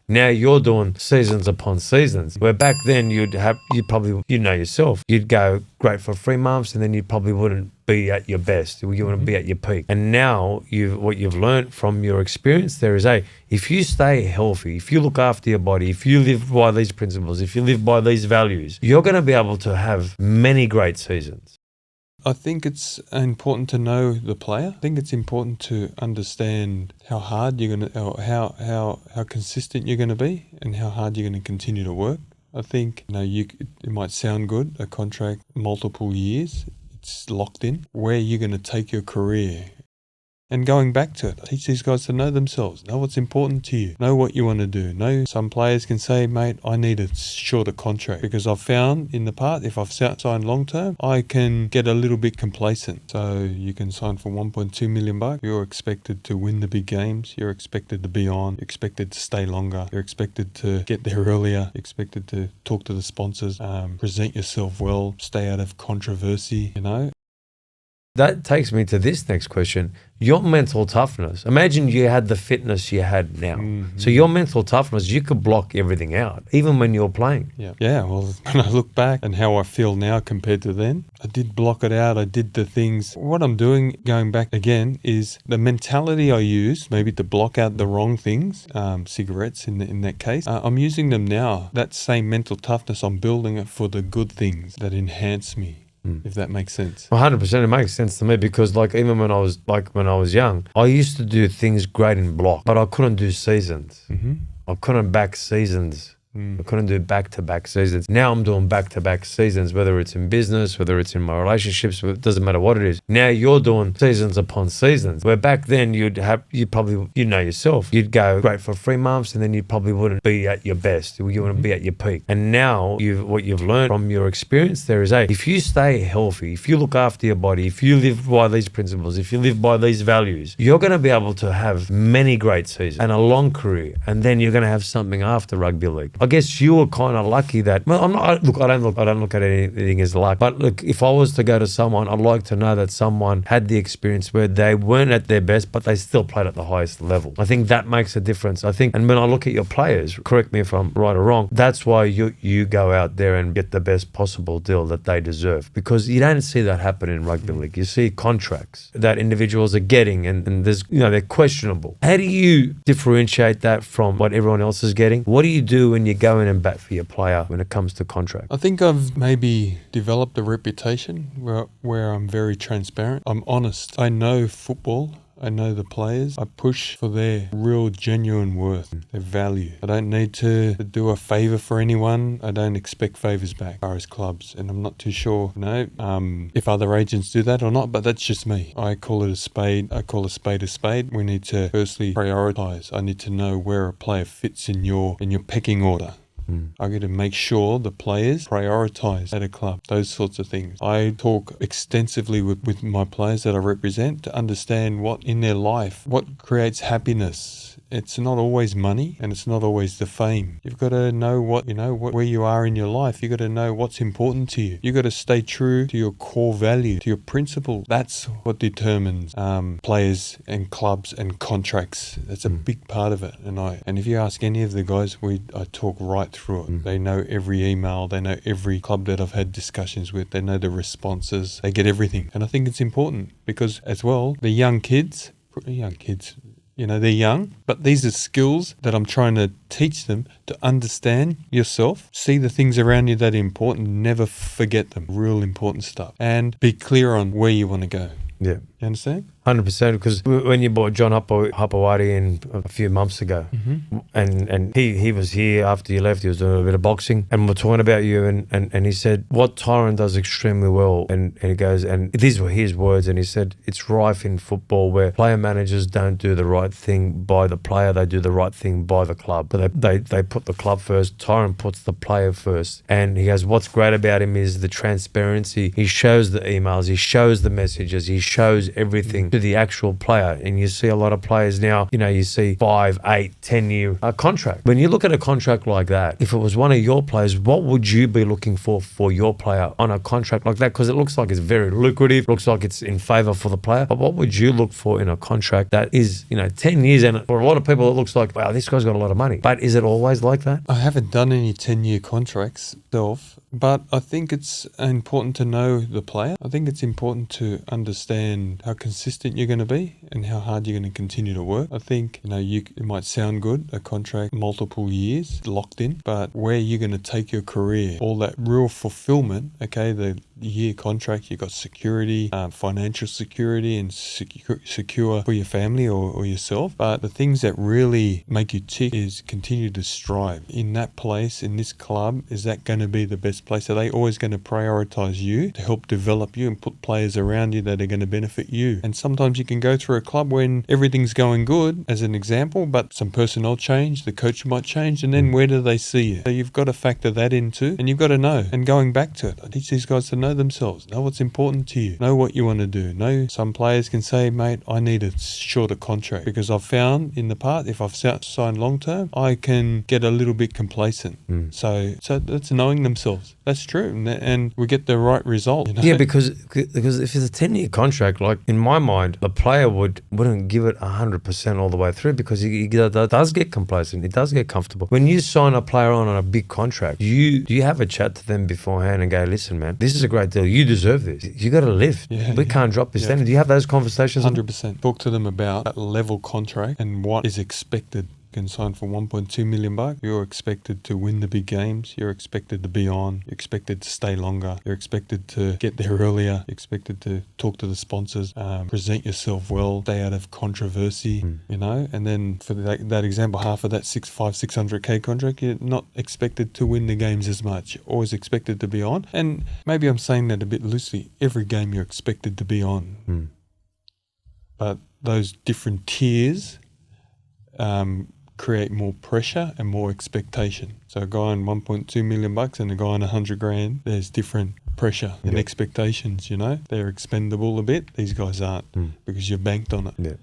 Now you're doing seasons upon seasons. Where back then you probably, you know yourself, you'd go great for 3 months and then you probably wouldn't be at your best. You wouldn't be at your peak. And now what you've learned from your experience there is, if you stay healthy, if you look after your body, if you live by these principles, if you live by these values, you're going to be able to have many great seasons. I think it's important to know the player. I think it's important to understand how hard you're going to, or how consistent you're going to be, and how hard you're going to continue to work. I think it might sound good, a contract multiple years, it's locked in. Where you're going to take your career. And going back to it, teach these guys to know themselves, know what's important to you, know what you want to do. Some players can say, mate, I need a shorter contract, because I've found in the past, if I've signed long term, I can get a little bit complacent. So you can sign for $1.2 million. You're expected to win the big games. You're expected to be on. You're expected to stay longer. You're expected to get there earlier. You're expected to talk to the sponsors, present yourself well, stay out of controversy, That takes me to this next question. Your mental toughness. Imagine you had the fitness you had now. Mm-hmm. So your mental toughness, you could block everything out, even when you're playing. Yeah. Well, when I look back and how I feel now compared to then, I did block it out. I did the things. What I'm doing, going back again, is the mentality I used, maybe to block out the wrong things, cigarettes in that case. I'm using them now. That same mental toughness, I'm building it for the good things that enhance me. If that makes sense. 100%, it makes sense to me, because even when I was young, I used to do things great in block, but I couldn't do seasons. Mm-hmm. I couldn't back seasons. I couldn't do back-to-back seasons. Now I'm doing back-to-back seasons, whether it's in business, whether it's in my relationships, it doesn't matter what it is. Now you're doing seasons upon seasons, where back then you probably, you know yourself, you'd go great for 3 months and then you probably wouldn't be at your best. You wouldn't be at your peak. And now what you've learned from your experience there is, if you stay healthy, if you look after your body, if you live by these principles, if you live by these values, you're going to be able to have many great seasons and a long career. And then you're going to have something after rugby league. I guess you were kind of lucky that, well, I don't look at anything as luck, but look, if I was to go to someone, I'd like to know that someone had the experience where they weren't at their best, but they still played at the highest level. I think that makes a difference. I think, and when I look at your players, correct me if I'm right or wrong, that's why you go out there and get the best possible deal that they deserve, because you don't see that happen in rugby league. You see contracts that individuals are getting, and there's, they're questionable. How do you differentiate that from what everyone else is getting? What do you do when you go in and bat for your player when it comes to contract? I think I've maybe developed a reputation where I'm very transparent. I'm honest. I know football. I know the players. I push for their real genuine worth, their value. I don't need to do a favour for anyone. I don't expect favours back as far as clubs. And I'm not too sure, if other agents do that or not, but that's just me. I call it a spade. I call a spade a spade. We need to firstly prioritise. I need to know where a player fits in your pecking order. I got to make sure the players prioritise at a club, those sorts of things. I talk extensively with my players that I represent to understand what in their life, what creates happiness. It's not always money, and it's not always the fame. You've got to know where you are in your life. You've got to know what's important to you. You've got to stay true to your core value, to your principle. That's what determines players and clubs and contracts. That's a big part of it. And if you ask any of the guys, I talk right through it. They know every email. They know every club that I've had discussions with. They know the responses. They get everything. And I think it's important because, as well, the young kids, they're young, but these are skills that I'm trying to teach them to understand yourself, see the things around you that are important, never forget them, real important stuff, and be clear on where you want to go. Yeah. You understand? 100%, because when you bought John Hapawadi in a few months ago, and he was here after you left, he was doing a bit of boxing, and we're talking about you, and he said, what Tyran does extremely well, and he goes, and these were his words, and he said, it's rife in football where player managers don't do the right thing by the player, they do the right thing by the club. But they put the club first, Tyran puts the player first, and he goes, what's great about him is the transparency. He shows the emails, he shows the messages, he shows everything to to the actual player. And you see a lot of players now, you see 5, 8, 10-year contract. When you look at a contract like that, if it was one of your players, what would you be looking for your player on a contract like that? Because it looks like it's very lucrative, looks like it's in favor for the player. But what would you look for in a contract that is, 10 years? And for a lot of people, it looks like, wow, this guy's got a lot of money. But is it always like that? I haven't done any 10-year contracts myself, but I think it's important to know the player. I think it's important to understand how consistent you're going to be and how hard you're going to continue to work. I think, it might sound good, a contract multiple years locked in, but where you're going to take your career, all that real fulfillment, okay, the year contract, you've got security, financial security, and secure for your family or yourself. But the things that really make you tick is continue to strive in that place, in this club. Is that going to be the best place? Are they always going to prioritize you to help develop you and put players around you that are going to benefit you? And sometimes you can go through a club when everything's going good, as an example, but some personnel change, the coach might change, and then where do they see you? So you've got to factor that into, and you've got to know. And going back to it, I teach these guys to know themselves, know what's important to you, know what you want to do. Some players can say, mate, I need a shorter contract, because I've found in the past, if I've signed long term, I can get a little bit complacent. So that's knowing themselves. That's true, and we get the right result. Yeah, because if it's a 10-year contract, like in my mind, the player wouldn't give it 100% all the way through, because he does get complacent, he does get comfortable. When you sign a player on a big contract, do you have a chat to them beforehand and go, listen, man, this is a great deal, you deserve this, you got to lift. We can't drop your standard. Do you have those conversations? 100%. Talk to them about that level contract and what is expected. You can sign for $1.2 million. You're expected to win the big games. You're expected to be on. You're expected to stay longer. You're expected to get there earlier. You're expected to talk to the sponsors, present yourself well, stay out of controversy, And then for that example, half of that 600K contract, you're not expected to win the games as much. You're always expected to be on. And maybe I'm saying that a bit loosely. Every game you're expected to be on. But those different tiers create more pressure and more expectation. So a guy on $1.2 million and a guy on $100,000, there's different pressure and expectations. They're expendable a bit. These guys aren't, because you're banked on it.